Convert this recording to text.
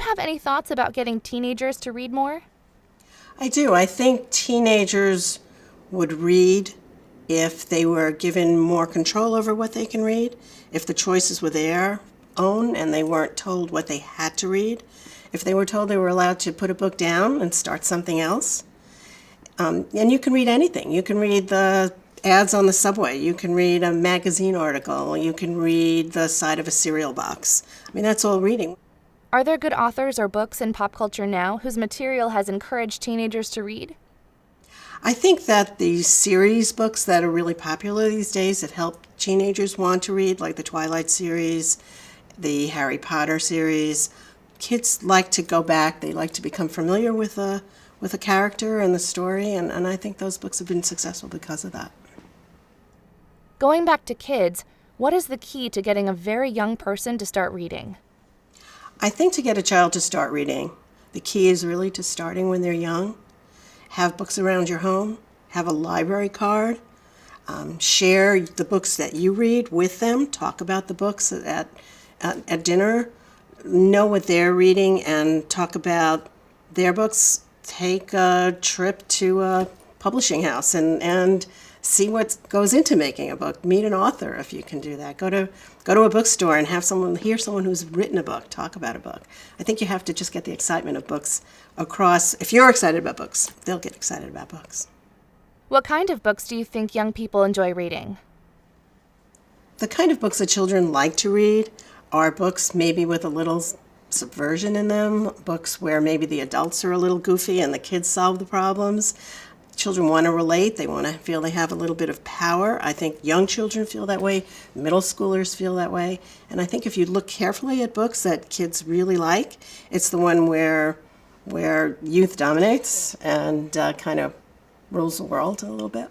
have any thoughts about getting teenagers to read more? I do. I think teenagers would read if they were given more control over what they can read, if the choices were their own and they weren't told what they had to read, if they were told they were allowed to put a book down and start something else. And you can read anything. You can read the ads on the subway. You can read a magazine article. You can read the side of a cereal box. I mean, that's all reading. Are there good authors or books in pop culture now whose material has encouraged teenagers to read? I think that the series books that are really popular these days that help teenagers want to read, like the Twilight series, the Harry Potter series, kids like to go back. They like to become familiar with a character and the story, and I think those books have been successful because of that. Going back to kids, what is the key to getting a very young person to start reading? I think to get a child to start reading, the key is really to starting when they're young. Have books around your home, have a library card, share the books that you read with them, talk about the books at dinner, know what they're reading and talk about their books. Take a trip to a publishing house and see what goes into making a book. Meet an author if you can do that. Go to a bookstore and have hear someone who's written a book talk about a book. I think you have to just get the excitement of books across. If you're excited about books, they'll get excited about books. What kind of books do you think young people enjoy reading? The kind of books that children like to read are books maybe with a little subversion in them, books where maybe the adults are a little goofy and the kids solve the problems. Children want to relate. They want to feel they have a little bit of power. I think young children feel that way. Middle schoolers feel that way. And I think if you look carefully at books that kids really like, it's the one where youth dominates and kind of rules the world a little bit.